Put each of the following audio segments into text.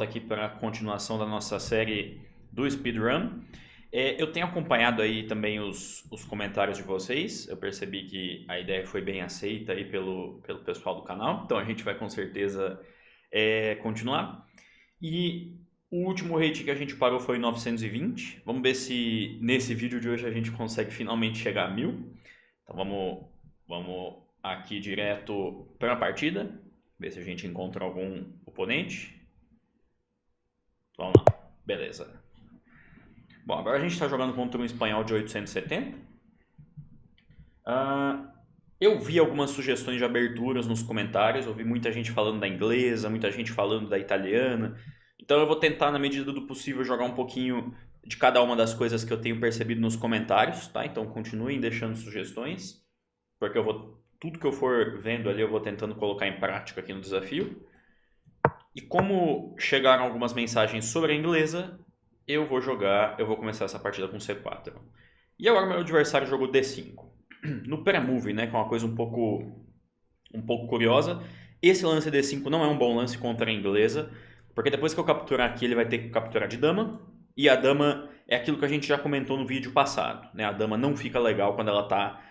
volta aqui para a continuação da nossa série do Speedrun. Eu tenho acompanhado aí também os comentários de vocês. Eu percebi que a ideia foi bem aceita aí pelo pessoal do canal. Então a gente vai com certeza continuar. E o último rate que a gente parou foi 920. Vamos ver se nesse vídeo de hoje a gente consegue finalmente chegar a 1000. Então vamos aqui direto para a partida. Ver se a gente encontra algum oponente. Vamos lá. Beleza. Bom, agora a gente está jogando contra um espanhol de 870. Eu vi algumas sugestões de aberturas nos comentários. Eu vi muita gente falando da inglesa, muita gente falando da italiana. Então eu vou tentar, na medida do possível, jogar um pouquinho de cada uma das coisas que eu tenho percebido nos comentários, tá? Então continuem deixando sugestões, porque tudo que eu for vendo ali eu vou tentando colocar em prática aqui no desafio. E como chegaram algumas mensagens sobre a inglesa, eu vou começar essa partida com C4. E agora meu adversário jogou D5. No pré-move, né, que é uma coisa um pouco curiosa, esse lance D5 não é um bom lance contra a inglesa, porque depois que eu capturar aqui ele vai ter que capturar de dama, e a dama é aquilo que a gente já comentou no vídeo passado, né? A dama não fica legal quando ela está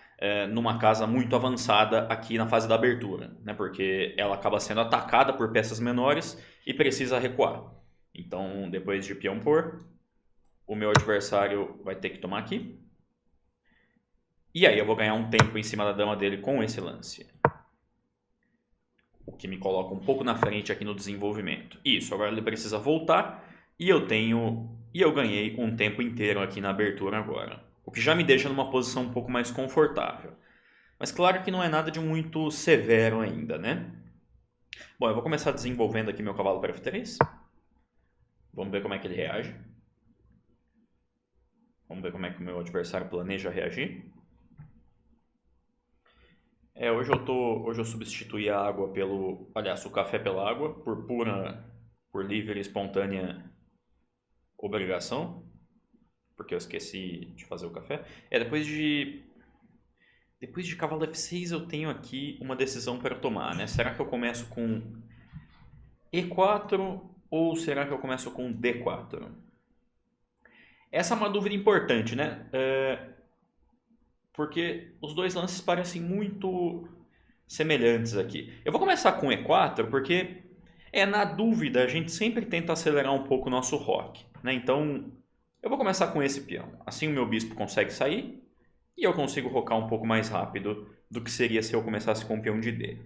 numa casa muito avançada aqui na fase da abertura, né? Porque ela acaba sendo atacada por peças menores e precisa recuar. Então, depois de peão por, o meu adversário vai ter que tomar aqui. E aí eu vou ganhar um tempo em cima da dama dele com esse lance. O que me coloca um pouco na frente aqui no desenvolvimento. Isso, agora ele precisa voltar e eu ganhei um tempo inteiro aqui na abertura agora. O que já me deixa numa posição um pouco mais confortável. Mas claro que não é nada de muito severo ainda, né? Bom, eu vou começar desenvolvendo aqui meu cavalo para F3. Vamos ver como é que ele reage. Vamos ver como é que o meu adversário planeja reagir. Hoje eu substituí a água o café pela água, por livre e espontânea obrigação, porque eu esqueci de fazer o café. Depois de cavalo F6 eu tenho aqui uma decisão para tomar, né? Será que eu começo com E4 ou será que eu começo com D4? Essa é uma dúvida importante, né? Porque os dois lances parecem muito semelhantes aqui. Eu vou começar com E4 porque, na dúvida, a gente sempre tenta acelerar um pouco o nosso roque, né? Então, eu vou começar com esse peão. Assim o meu bispo consegue sair e eu consigo rocar um pouco mais rápido do que seria se eu começasse com o peão de D.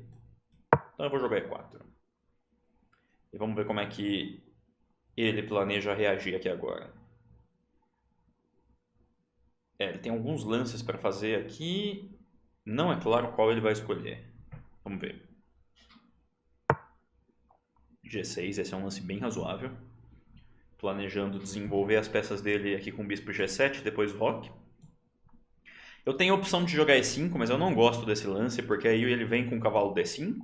Então eu vou jogar E4. E vamos ver como é que ele planeja reagir aqui agora. Ele tem alguns lances para fazer aqui. Não é claro qual ele vai escolher. Vamos ver. G6, esse é um lance bem razoável. Planejando desenvolver as peças dele aqui com bispo G7, depois roque. Eu tenho a opção de jogar E5, mas eu não gosto desse lance, porque aí ele vem com o cavalo D5.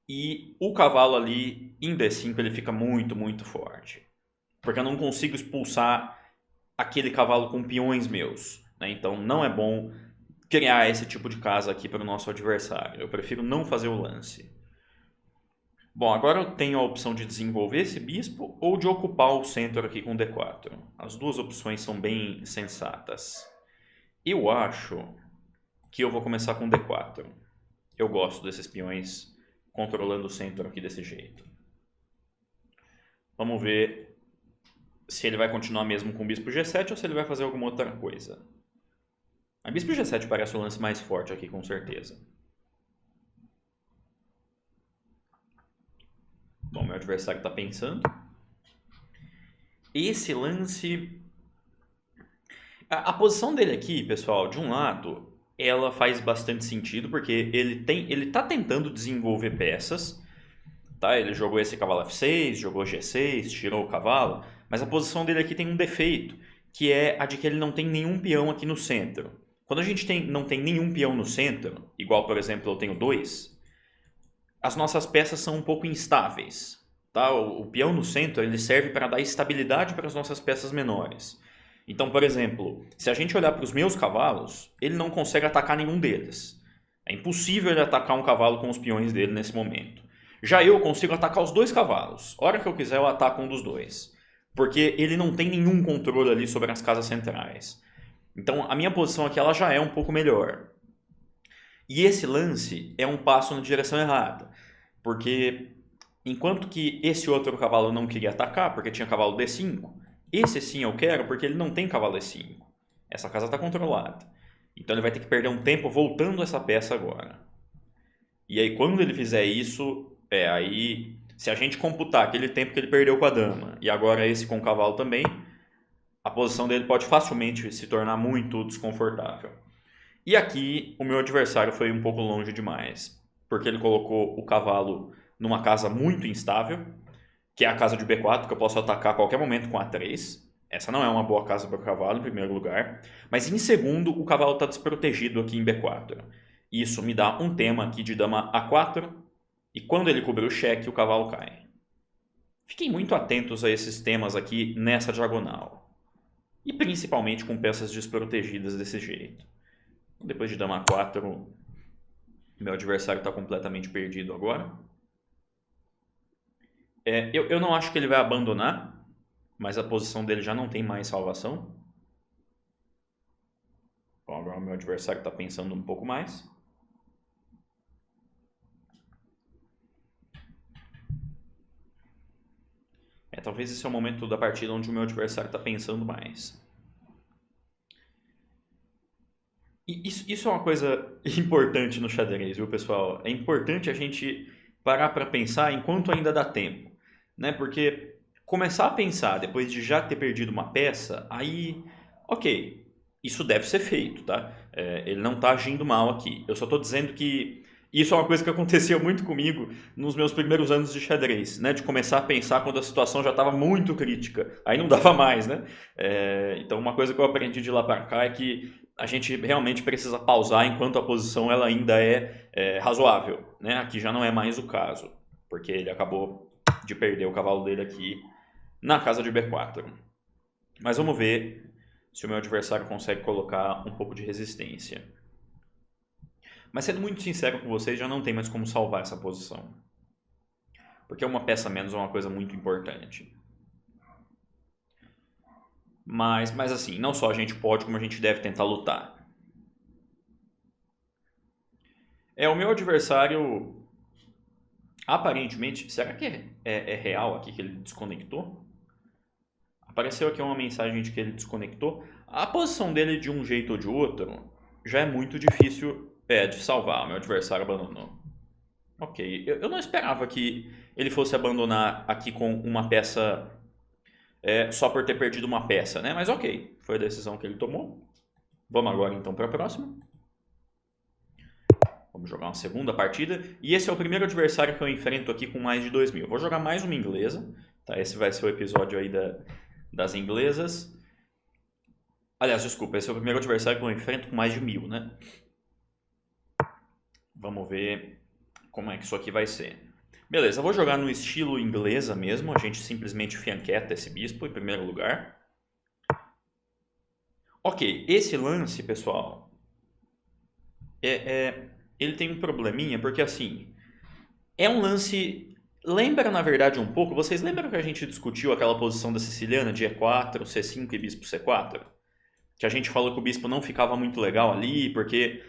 E o cavalo ali em D5 ele fica muito, muito forte. Porque eu não consigo expulsar aquele cavalo com peões meus, né? Então não é bom criar esse tipo de casa aqui para o nosso adversário. Eu prefiro não fazer o lance. Bom, agora eu tenho a opção de desenvolver esse bispo ou de ocupar o centro aqui com D4. As duas opções são bem sensatas. Eu acho que eu vou começar com D4. Eu gosto desses peões controlando o centro aqui desse jeito. Vamos ver se ele vai continuar mesmo com o bispo G7 ou se ele vai fazer alguma outra coisa. A bispo G7 parece o lance mais forte aqui, com certeza. Bom, meu adversário está pensando. Esse lance... A posição dele aqui, pessoal, de um lado, ela faz bastante sentido, porque ele está tentando desenvolver peças. Tá? Ele jogou esse cavalo F6, jogou G6, tirou o cavalo, mas a posição dele aqui tem um defeito, que é a de que ele não tem nenhum peão aqui no centro. Quando a gente não tem nenhum peão no centro, igual por exemplo eu tenho 2, as nossas peças são um pouco instáveis. Tá? O peão no centro ele serve para dar estabilidade para as nossas peças menores. Então, por exemplo, se a gente olhar para os meus cavalos, ele não consegue atacar nenhum deles. É impossível ele atacar um cavalo com os peões dele nesse momento. Já eu consigo atacar os dois cavalos. A hora que eu quiser eu ataco um dos dois. Porque ele não tem nenhum controle ali sobre as casas centrais. Então a minha posição aqui ela já é um pouco melhor. E esse lance é um passo na direção errada. Porque enquanto que esse outro cavalo não queria atacar, porque tinha cavalo D5, esse sim eu quero porque ele não tem cavalo E5. Essa casa está controlada. Então ele vai ter que perder um tempo voltando essa peça agora. E aí quando ele fizer isso, aí se a gente computar aquele tempo que ele perdeu com a dama e agora esse com o cavalo também, a posição dele pode facilmente se tornar muito desconfortável. E aqui o meu adversário foi um pouco longe demais, porque ele colocou o cavalo numa casa muito instável, que é a casa de B4, que eu posso atacar a qualquer momento com A3. Essa não é uma boa casa para o cavalo, em primeiro lugar. Mas em segundo, o cavalo está desprotegido aqui em B4. Isso me dá um tema aqui de dama A4, e quando ele cobrir o cheque, o cavalo cai. Fiquem muito atentos a esses temas aqui nessa diagonal. E principalmente com peças desprotegidas desse jeito. Depois de dama A4, meu adversário está completamente perdido agora. Eu não acho que ele vai abandonar, mas a posição dele já não tem mais salvação. Bom, agora o meu adversário está pensando um pouco mais. Talvez esse é o momento da partida onde o meu adversário está pensando mais. E isso é uma coisa importante no xadrez, viu, pessoal? É importante a gente parar para pensar enquanto ainda dá tempo, né? Porque começar a pensar depois de já ter perdido uma peça, aí, ok, isso deve ser feito, tá? Ele não está agindo mal aqui. Eu só estou dizendo que isso é uma coisa que acontecia muito comigo nos meus primeiros anos de xadrez, né? De começar a pensar quando a situação já estava muito crítica. Aí não dava mais, né? Então uma coisa que eu aprendi de lá para cá é que a gente realmente precisa pausar enquanto a posição ela ainda é razoável, né? Aqui já não é mais o caso, porque ele acabou de perder o cavalo dele aqui na casa de B4. Mas vamos ver se o meu adversário consegue colocar um pouco de resistência. Mas sendo muito sincero com vocês, já não tem mais como salvar essa posição. Porque uma peça menos é uma coisa muito importante. Mas assim, não só a gente pode, como a gente deve tentar lutar. O meu adversário, aparentemente, será que é real aqui que ele desconectou? Apareceu aqui uma mensagem de que ele desconectou. A posição dele, de um jeito ou de outro, já é muito difícil de salvar. O meu adversário abandonou. Ok, eu não esperava que ele fosse abandonar aqui com uma peça só por ter perdido uma peça, né? Mas ok, foi a decisão que ele tomou. Vamos agora então para a próxima. Vamos jogar uma segunda partida. E esse é o primeiro adversário que eu enfrento aqui com mais de 2.000. Vou jogar mais uma inglesa. Tá? Esse vai ser o episódio aí das inglesas. Aliás, desculpa, esse é o primeiro adversário que eu enfrento com mais de 1.000, né? Vamos ver como é que isso aqui vai ser. Beleza, eu vou jogar no estilo inglesa mesmo. A gente simplesmente fianqueta esse bispo em primeiro lugar. Ok, esse lance, pessoal, ele tem um probleminha, porque assim, é um lance... Lembra, na verdade, um pouco... Vocês lembram que a gente discutiu aquela posição da siciliana de E4, C5 e bispo C4? Que a gente falou que o bispo não ficava muito legal ali, porque...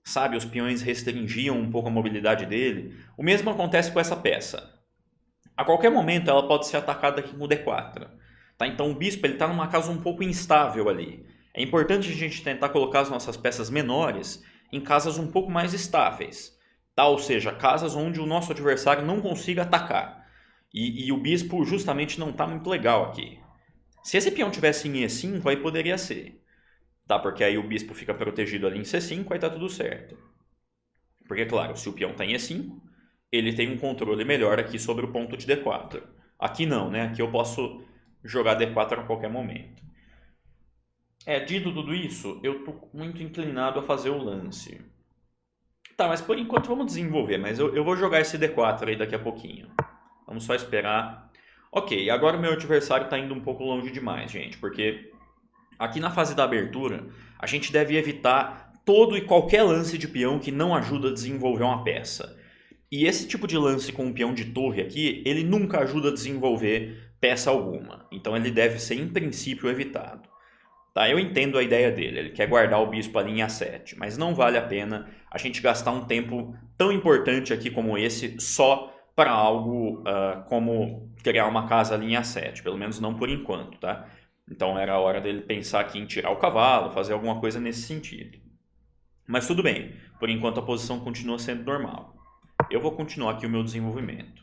Sabe, os peões restringiam um pouco a mobilidade dele. O mesmo acontece com essa peça. A qualquer momento ela pode ser atacada aqui com o D4. Tá? Então o bispo está numa casa um pouco instável ali. É importante a gente tentar colocar as nossas peças menores em casas um pouco mais estáveis. Tá? Ou seja, casas onde o nosso adversário não consiga atacar. E o bispo justamente não está muito legal aqui. Se esse peão tivesse em E5, aí poderia ser. Tá? Porque aí o bispo fica protegido ali em C5, aí tá tudo certo. Porque, claro, se o peão está em E5, ele tem um controle melhor aqui sobre o ponto de D4. Aqui não, né? Aqui eu posso jogar D4 a qualquer momento. Dito tudo isso, eu tô muito inclinado a fazer o lance. Tá, mas por enquanto vamos desenvolver, mas eu vou jogar esse D4 aí daqui a pouquinho. Vamos só esperar. Ok, agora o meu adversário está indo um pouco longe demais, gente, porque... Aqui na fase da abertura, a gente deve evitar todo e qualquer lance de peão que não ajuda a desenvolver uma peça. E esse tipo de lance com um peão de torre aqui, ele nunca ajuda a desenvolver peça alguma. Então ele deve ser, em princípio, evitado. Tá, eu entendo a ideia dele, ele quer guardar o bispo ali em A7, mas não vale a pena a gente gastar um tempo tão importante aqui como esse só para algo como criar uma casa ali em A7, pelo menos não por enquanto, tá? Então era a hora dele pensar aqui em tirar o cavalo, fazer alguma coisa nesse sentido. Mas tudo bem, por enquanto a posição continua sendo normal. Eu vou continuar aqui o meu desenvolvimento.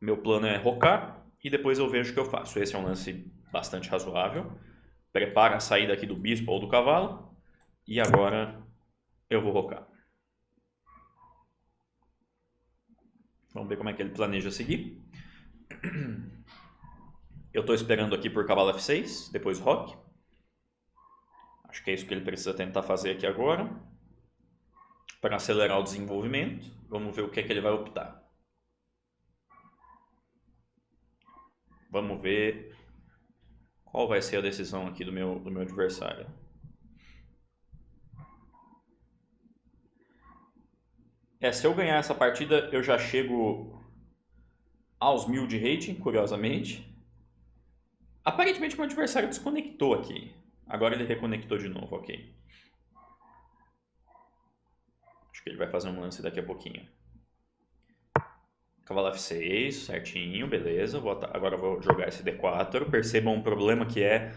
Meu plano é rocar e depois eu vejo o que eu faço. Esse é um lance bastante razoável. Prepara a saída aqui do bispo ou do cavalo. E agora eu vou rocar. Vamos ver como é que ele planeja seguir. Eu estou esperando aqui por cavalo F6, depois roque. Acho que é isso que ele precisa tentar fazer aqui agora. Para acelerar o desenvolvimento. Vamos ver o que é que ele vai optar. Vamos ver qual vai ser a decisão aqui do meu adversário. Se eu ganhar essa partida, eu já chego aos 1000 de rating, curiosamente. Aparentemente meu adversário desconectou aqui. Agora ele reconectou de novo, ok. Acho que ele vai fazer um lance daqui a pouquinho. Cavalo F6, certinho, beleza. Agora eu vou jogar esse D4. Percebam um problema que é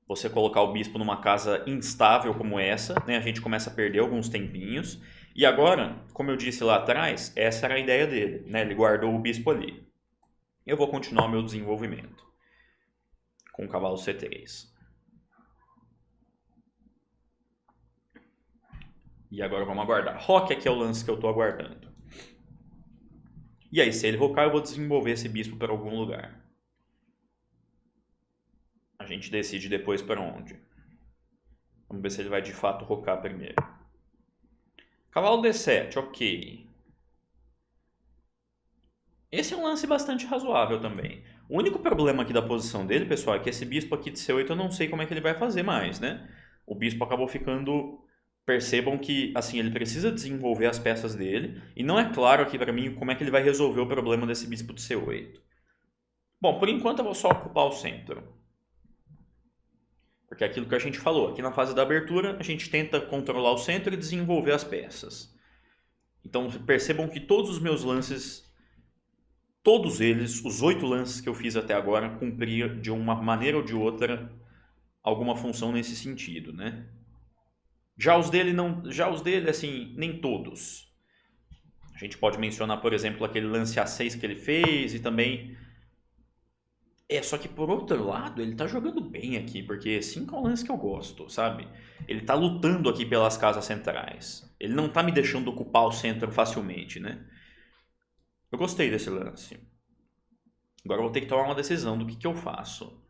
você colocar o bispo numa casa instável como essa, né? A gente começa a perder alguns tempinhos. E agora, como eu disse lá atrás, essa era a ideia dele, né? Ele guardou o bispo ali. Eu vou continuar o meu desenvolvimento com o cavalo C3. E agora vamos aguardar. Roque aqui é o lance que eu estou aguardando. E aí, se ele rocar, eu vou desenvolver esse bispo para algum lugar. A gente decide depois para onde. Vamos ver se ele vai de fato rocar primeiro. Cavalo D7, ok. Esse é um lance bastante razoável também. O único problema aqui da posição dele, pessoal, é que esse bispo aqui de C8 eu não sei como é que ele vai fazer mais, né? O bispo acabou ficando... Percebam que, assim, ele precisa desenvolver as peças dele. E não é claro aqui para mim como é que ele vai resolver o problema desse bispo de C8. Bom, por enquanto eu vou só ocupar o centro. Porque é aquilo que a gente falou. Aqui na fase da abertura, a gente tenta controlar o centro e desenvolver as peças. Então percebam que todos os meus lances, todos eles, os 8 lances que eu fiz até agora, cumpria de uma maneira ou de outra alguma função nesse sentido, né? Já os dele, assim, nem todos. A gente pode mencionar, por exemplo, aquele lance A6 que ele fez e também... só que por outro lado, ele tá jogando bem aqui, porque 5 é um lance que eu gosto, sabe? Ele tá lutando aqui pelas casas centrais. Ele não tá me deixando ocupar o centro facilmente, né? Eu gostei desse lance. Agora eu vou ter que tomar uma decisão do que eu faço.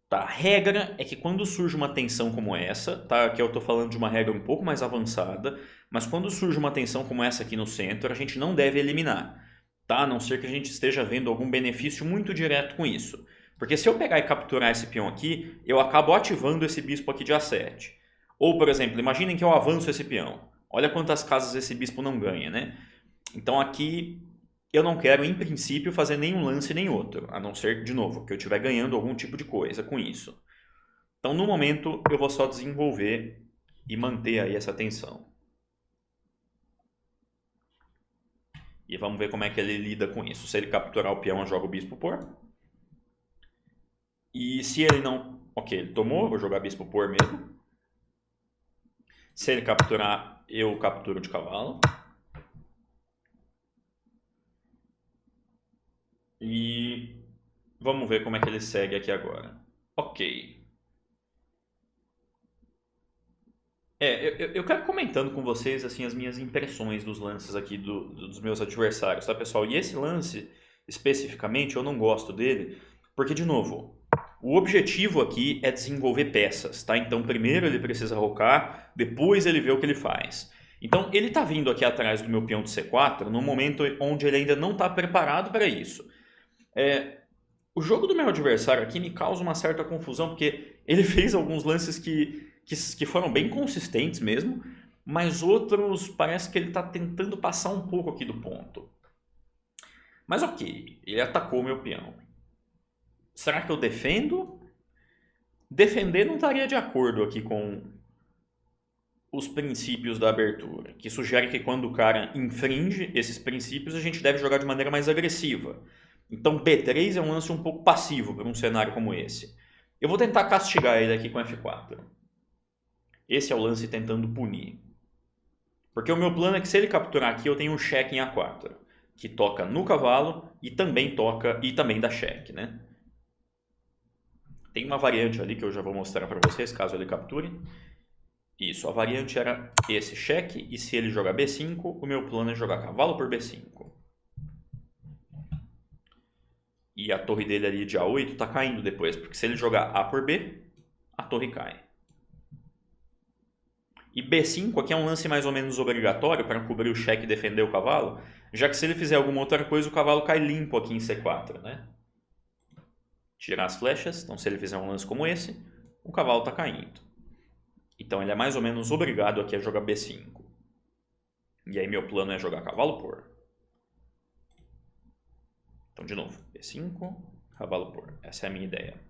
Tá, a regra é que quando surge uma tensão como essa, tá? Aqui eu estou falando de uma regra um pouco mais avançada, mas quando surge uma tensão como essa aqui no centro, a gente não deve eliminar, tá? A não ser que a gente esteja vendo algum benefício muito direto com isso. Porque se eu pegar e capturar esse peão aqui, eu acabo ativando esse bispo aqui de A7. Ou, por exemplo, imaginem que eu avanço esse peão. Olha quantas casas esse bispo não ganha, né? Então aqui... Eu não quero, em princípio, fazer nenhum lance nem outro, a não ser, de novo, que eu estiver ganhando algum tipo de coisa com isso. Então, no momento, eu vou só desenvolver e manter aí essa tensão. E vamos ver como é que ele lida com isso. Se ele capturar o peão, eu jogo o bispo por. E se ele não... Ok, ele tomou, eu vou jogar bispo por mesmo. Se ele capturar, eu capturo de cavalo. E vamos ver como é que ele segue aqui agora. Ok. Eu quero comentando com vocês assim as minhas impressões dos lances aqui dos meus adversários, tá, pessoal? E esse lance, especificamente, eu não gosto dele, porque, de novo, o objetivo aqui é desenvolver peças, tá? Então, primeiro ele precisa rocar, depois ele vê o que ele faz. Então, ele está vindo aqui atrás do meu peão de C4 no momento onde ele ainda não está preparado para isso. O jogo do meu adversário aqui me causa uma certa confusão, porque ele fez alguns lances que foram bem consistentes mesmo, mas outros parece que ele está tentando passar um pouco aqui do ponto. Mas ok, ele atacou meu peão. Será que eu defendo? Defender não estaria de acordo aqui com os princípios da abertura, que sugere que quando o cara infringe esses princípios, a gente deve jogar de maneira mais agressiva. Então B3 é um lance um pouco passivo para um cenário como esse. Eu vou tentar castigar ele aqui com F4. Esse é o lance tentando punir. Porque o meu plano é que se ele capturar aqui, eu tenho um cheque em A4, que toca no cavalo e também toca e também dá cheque, né? Tem uma variante ali que eu já vou mostrar para vocês, caso ele capture. Isso, a variante era esse cheque, e se ele jogar B5, o meu plano é jogar cavalo por B5. E a torre dele ali de A8 está caindo depois, porque se ele jogar A por B, a torre cai. E B5 aqui é um lance mais ou menos obrigatório para cobrir o cheque e defender o cavalo, já que se ele fizer alguma outra coisa, o cavalo cai limpo aqui em C4, né? Tirar as flechas, então se ele fizer um lance como esse, o cavalo está caindo. Então ele é mais ou menos obrigado aqui a jogar B5. E aí meu plano é jogar cavalo por. Então de novo, B5, cavalo por. Essa é a minha ideia.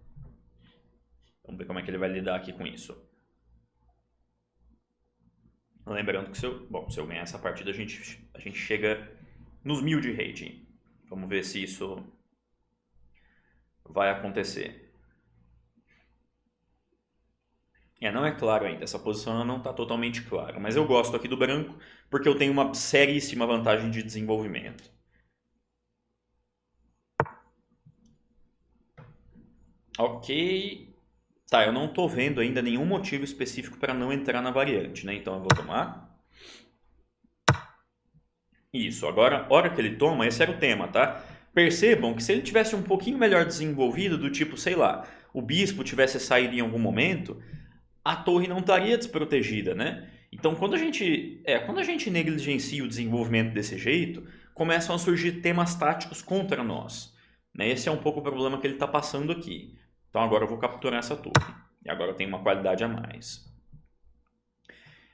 Vamos ver como é que ele vai lidar aqui com isso. Lembrando que se eu ganhar essa partida, a gente chega nos 1000 de rating. Vamos ver se isso vai acontecer. Não é claro ainda, essa posição não está totalmente clara, mas eu gosto aqui do branco porque eu tenho uma seríssima vantagem de desenvolvimento. Ok, tá, eu não estou vendo ainda nenhum motivo específico para não entrar na variante, né? Então eu vou tomar. Isso, agora, hora que ele toma, esse era o tema, tá? Percebam que se ele tivesse um pouquinho melhor desenvolvido, do tipo, sei lá, o bispo tivesse saído em algum momento, a torre não estaria desprotegida, né? Então, quando a gente negligencia o desenvolvimento desse jeito, começam a surgir temas táticos contra nós, né? Esse é um pouco o problema que ele está passando aqui. Então, agora eu vou capturar essa torre. E agora eu tenho uma qualidade a mais.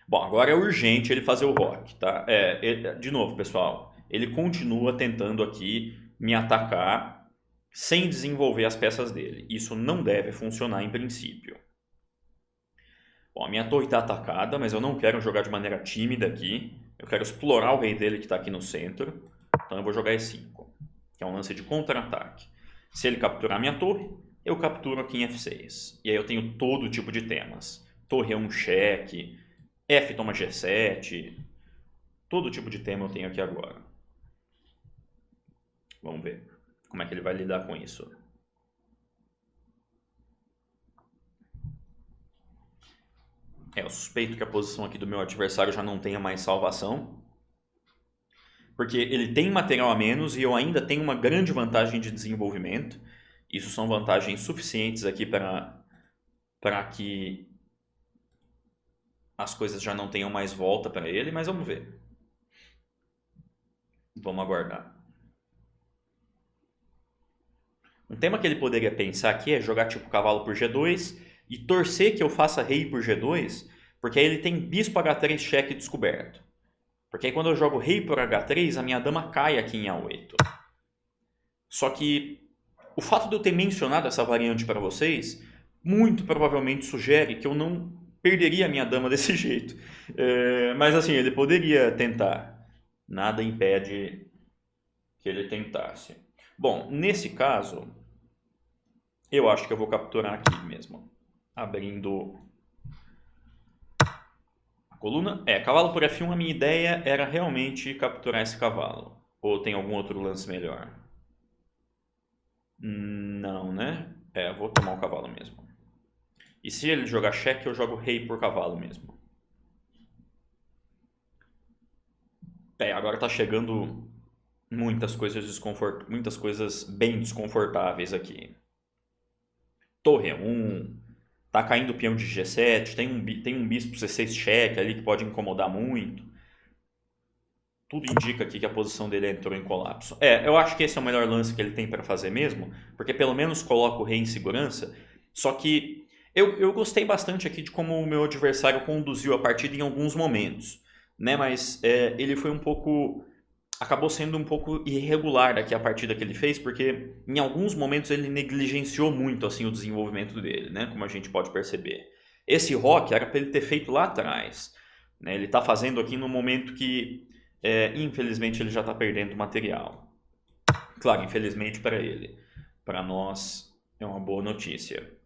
Bom, agora é urgente ele fazer o rock, tá? De novo, pessoal, ele continua tentando aqui me atacar sem desenvolver as peças dele. Isso não deve funcionar em princípio. Bom, a minha torre está atacada, mas eu não quero jogar de maneira tímida aqui. Eu quero explorar o rei dele que está aqui no centro. Então eu vou jogar E5, que é um lance de contra-ataque. Se ele capturar minha torre, eu capturo aqui em F6. E aí eu tenho todo tipo de temas. Torre é um cheque, F toma G7. Todo tipo de tema eu tenho aqui agora. Vamos ver como é que ele vai lidar com isso. Eu suspeito que a posição aqui do meu adversário já não tenha mais salvação. Porque ele tem material a menos e eu ainda tenho uma grande vantagem de desenvolvimento. Isso são vantagens suficientes aqui para que as coisas já não tenham mais volta para ele, mas vamos ver. Vamos aguardar. Um tema que ele poderia pensar aqui é jogar tipo cavalo por G2 e torcer que eu faça rei por G2, porque aí ele tem bispo H3 cheque descoberto. Porque aí quando eu jogo rei por H3, a minha dama cai aqui em A8. Só que o fato de eu ter mencionado essa variante para vocês, muito provavelmente sugere que eu não perderia a minha dama desse jeito. Mas assim, ele poderia tentar. Nada impede que ele tentasse. Bom, nesse caso, eu acho que eu vou capturar aqui mesmo. Abrindo a coluna. Cavalo por F1, a minha ideia era realmente capturar esse cavalo. Ou tem algum outro lance melhor? Não, né? Vou tomar o cavalo mesmo. E se ele jogar cheque, eu jogo rei por cavalo mesmo. Agora tá chegando muitas coisas bem desconfortáveis aqui. Torre 1, tá caindo o peão de G7, tem um bispo C6 cheque ali que pode incomodar muito. Tudo indica aqui que a posição dele entrou em colapso. Eu acho que esse é o melhor lance que ele tem para fazer mesmo, porque pelo menos coloca o rei em segurança. Só que Eu gostei bastante aqui de como o meu adversário conduziu a partida em alguns momentos, né? Mas ele foi um pouco... Acabou sendo um pouco irregular aqui a partida que ele fez, porque em alguns momentos ele negligenciou muito assim o desenvolvimento dele, né? Como a gente pode perceber. Esse rock era para ele ter feito lá atrás, né? Ele está fazendo aqui no momento que, infelizmente, ele já está perdendo material. Claro, infelizmente para ele. Para nós é uma boa notícia.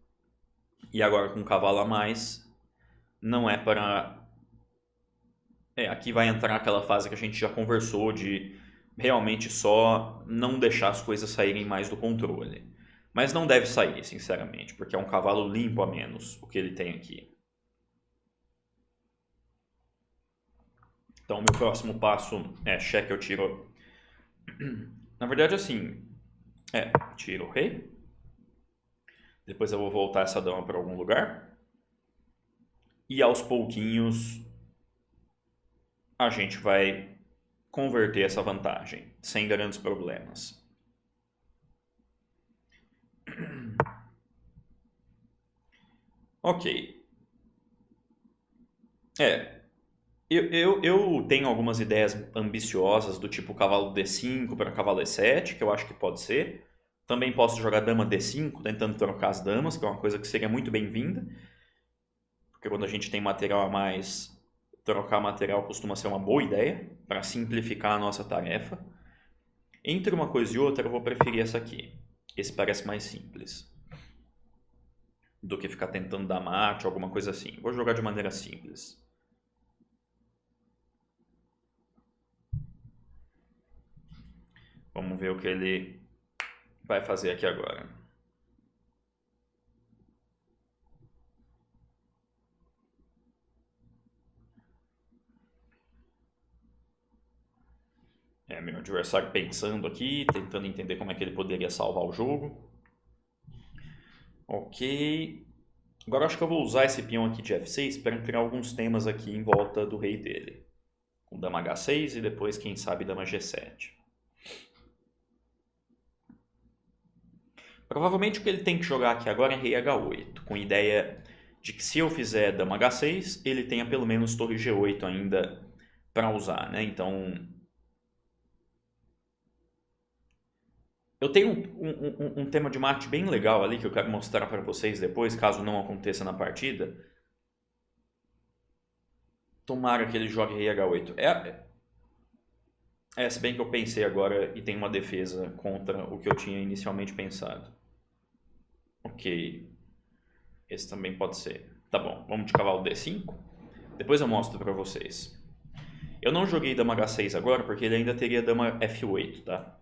E agora com um cavalo a mais, não é para... aqui vai entrar aquela fase que a gente já conversou de realmente só não deixar as coisas saírem mais do controle. Mas não deve sair, sinceramente, porque é um cavalo limpo a menos o que ele tem aqui. Então, meu próximo passo é cheque, eu tiro... Na verdade, assim, tiro o rei. Depois eu vou voltar essa dama para algum lugar. E aos pouquinhos a gente vai converter essa vantagem, sem grandes problemas. Ok. Eu tenho algumas ideias ambiciosas do tipo cavalo D5 para cavalo E7, que eu acho que pode ser. Também posso jogar dama D5, tentando trocar as damas, que é uma coisa que seria muito bem-vinda. Porque quando a gente tem material a mais, trocar material costuma ser uma boa ideia, para simplificar a nossa tarefa. Entre uma coisa e outra, eu vou preferir essa aqui. Esse parece mais simples do que ficar tentando dar mate, alguma coisa assim. Vou jogar de maneira simples. Vamos ver o que ele vai fazer aqui agora. Meu adversário pensando aqui, tentando entender como é que ele poderia salvar o jogo. Ok. Agora acho que eu vou usar esse peão aqui de F6 para criar alguns temas aqui em volta do rei dele. Com dama H6 e depois, quem sabe, dama G7. Provavelmente o que ele tem que jogar aqui agora é rei H8, com a ideia de que se eu fizer dama H6, ele tenha pelo menos torre G8 ainda para usar, né? Então, eu tenho um tema de mate bem legal ali que eu quero mostrar para vocês depois, caso não aconteça na partida. Tomara que ele jogue rei H8. Se bem que eu pensei agora e tem uma defesa contra o que eu tinha inicialmente pensado. Ok. Esse também pode ser. Tá bom, vamos de cavalo D5. Depois eu mostro para vocês. Eu não joguei dama H6 agora porque ele ainda teria dama F8, tá?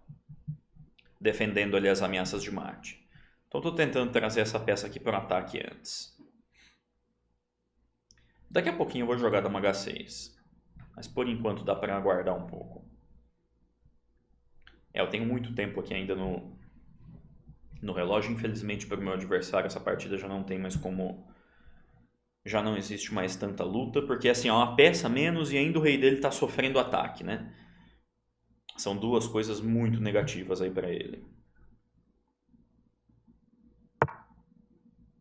Defendendo ali as ameaças de mate. Então estou tentando trazer essa peça aqui para o ataque antes. Daqui a pouquinho eu vou jogar dama H6. Mas por enquanto dá para aguardar um pouco. Eu tenho muito tempo aqui ainda no relógio. Infelizmente para o meu adversário essa partida já não tem mais como... Já não existe mais tanta luta. Porque assim, é uma peça menos e ainda o rei dele está sofrendo ataque, né? São duas coisas muito negativas aí para ele.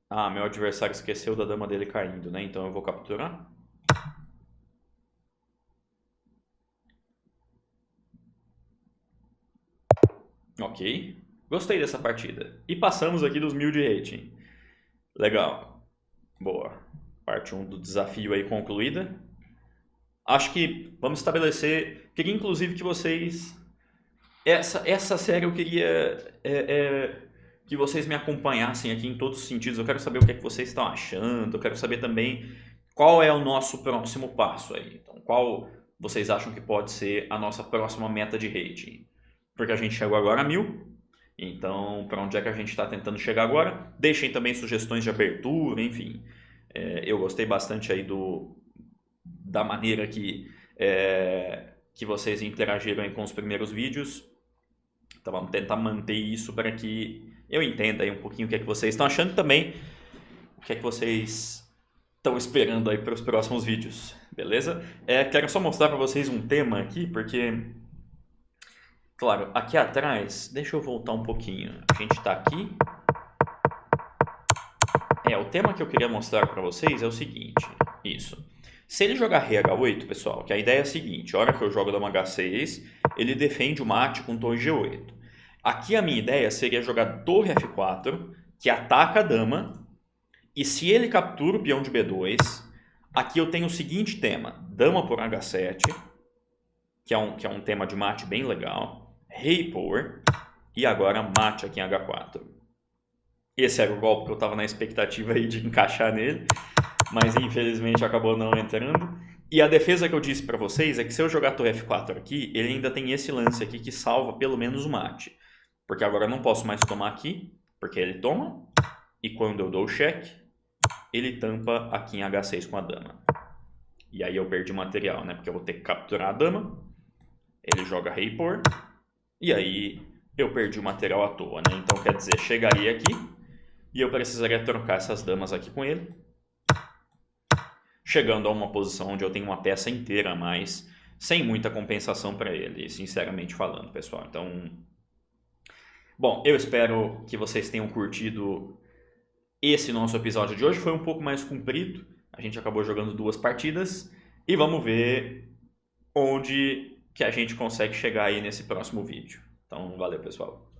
Ah, meu adversário esqueceu da dama dele caindo, né? Então eu vou capturar. Ok. Gostei dessa partida. E passamos aqui dos 1000 de rating. Legal. Boa. Parte 1 do desafio aí concluída. Acho que vamos estabelecer... Queria inclusive que vocês... Essa série eu queria que vocês me acompanhassem aqui em todos os sentidos. Eu quero saber o que é que vocês estão achando. Eu quero saber também qual é o nosso próximo passo aí. Então, qual vocês acham que pode ser a nossa próxima meta de rating? Porque a gente chegou agora a 1000. Então, para onde é que a gente está tentando chegar agora? Deixem também sugestões de abertura, enfim. Eu gostei bastante aí da maneira que vocês interagiram aí com os primeiros vídeos. Então vamos tentar manter isso para que eu entenda aí um pouquinho o que é que vocês estão achando também, o que é que vocês estão esperando aí para os próximos vídeos, beleza? Quero só mostrar para vocês um tema aqui, porque, claro, aqui atrás, deixa eu voltar um pouquinho, a gente está aqui, O tema que eu queria mostrar para vocês é o seguinte, isso. Se ele jogar rei H8, pessoal, que a ideia é a seguinte, a hora que eu jogo dama H6, ele defende o mate com torre G8. Aqui a minha ideia seria jogar torre F4, que ataca a dama, e se ele captura o peão de B2, aqui eu tenho o seguinte tema, dama por H7, que é um tema de mate bem legal, rei por, e agora mate aqui em H4. Esse era o golpe que eu estava na expectativa aí de encaixar nele, mas infelizmente acabou não entrando. E a defesa que eu disse para vocês é que se eu jogar torre F4 aqui, ele ainda tem esse lance aqui que salva pelo menos o mate. Porque agora eu não posso mais tomar aqui, porque ele toma, e quando eu dou o cheque, ele tampa aqui em H6 com a dama. E aí eu perdi material, né? Porque eu vou ter que capturar a dama, ele joga rei por, e aí eu perdi o material à toa, né? Então quer dizer, chegaria aqui, e eu precisaria trocar essas damas aqui com ele, chegando a uma posição onde eu tenho uma peça inteira a mais, sem muita compensação para ele, sinceramente falando, pessoal. Então, bom, eu espero que vocês tenham curtido esse nosso episódio de hoje. Foi um pouco mais comprido, a gente acabou jogando 2 partidas, e vamos ver onde que a gente consegue chegar aí nesse próximo vídeo. Então, valeu, pessoal.